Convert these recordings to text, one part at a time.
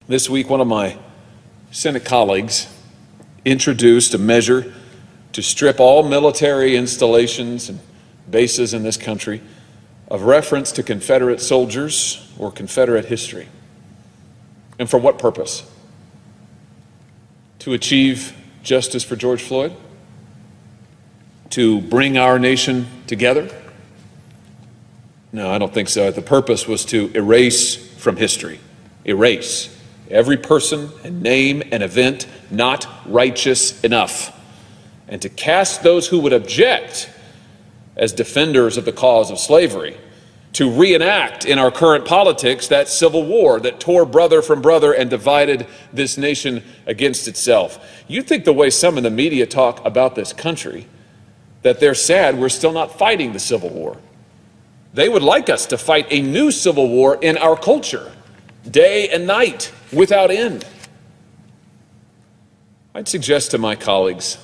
This week, one of my Senate colleagues introduced a measure to strip all military installations and bases in this country of reference to Confederate soldiers or Confederate history. And for what purpose? To achieve justice for George Floyd? To bring our nation together? No, I don't think so. The purpose was to erase from history, erase every person and name and event not righteous enough, and to cast those who would object as defenders of the cause of slavery, to reenact in our current politics that civil war that tore brother from brother and divided this nation against itself. You think the way some in the media talk about this country, that they're sad we're still not fighting the Civil War. They would like us to fight a new civil war in our culture, day and night, without end. I'd suggest to my colleagues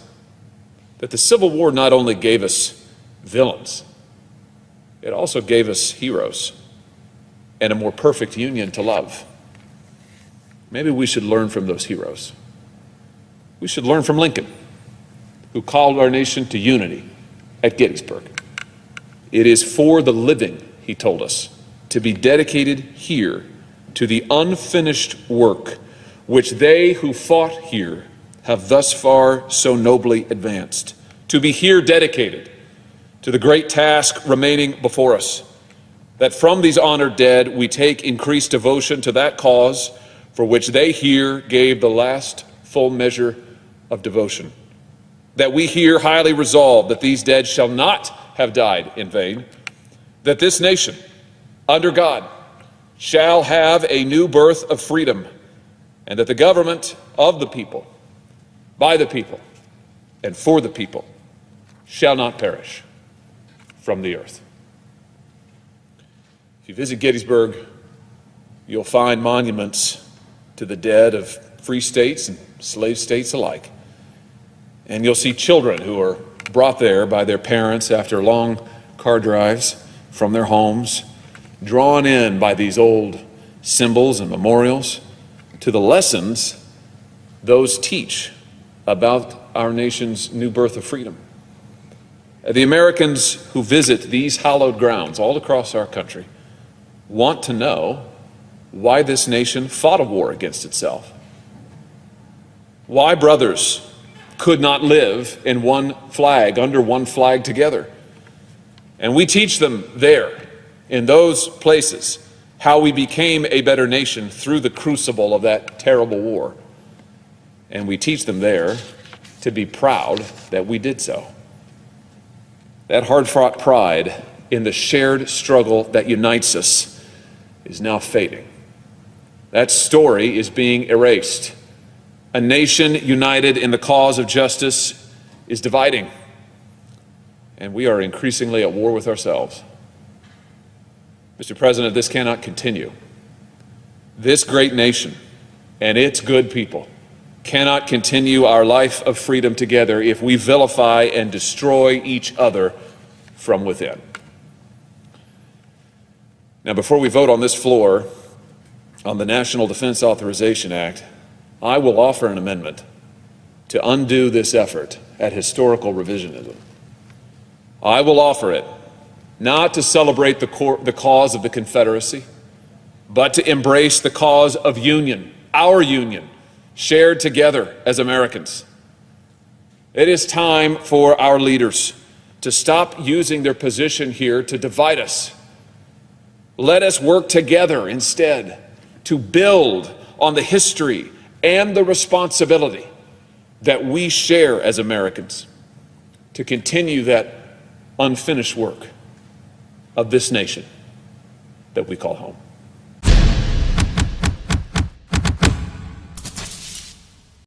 that the Civil War not only gave us villains, it also gave us heroes and a more perfect union to love. Maybe we should learn from those heroes. We should learn from Lincoln, who called our nation to unity at Gettysburg. It is for the living, he told us, to be dedicated here to the unfinished work which they who fought here have thus far so nobly advanced, to be here dedicated to the great task remaining before us, that from these honored dead we take increased devotion to that cause for which they here gave the last full measure of devotion, that we here highly resolve that these dead shall not have died in vain, that this nation, under God, shall have a new birth of freedom, and that the government of the people, by the people, and for the people shall not perish from the earth. If you visit Gettysburg, you'll find monuments to the dead of free states and slave states alike. And you'll see children who are brought there by their parents after long car drives from their homes, drawn in by these old symbols and memorials to the lessons those teach about our nation's new birth of freedom. The Americans who visit these hallowed grounds all across our country want to know why this nation fought a war against itself, why brothers could not live in one flag, under one flag together. And we teach them there, in those places, how we became a better nation through the crucible of that terrible war. And we teach them there to be proud that we did so. That hard-fought pride in the shared struggle that unites us is now fading. That story is being erased. A nation united in the cause of justice is dividing, and we are increasingly at war with ourselves. Mr. President, this cannot continue. This great nation and its good people cannot continue our life of freedom together if we vilify and destroy each other from within. Now, before we vote on this floor on the National Defense Authorization Act, I will offer an amendment to undo this effort at historical revisionism. I will offer it not to celebrate the cause of the Confederacy, but to embrace the cause of union, our union, shared together as Americans. It is time for our leaders to stop using their position here to divide us. Let us work together instead to build on the history and the responsibility that we share as Americans to continue that unfinished work of this nation that we call home.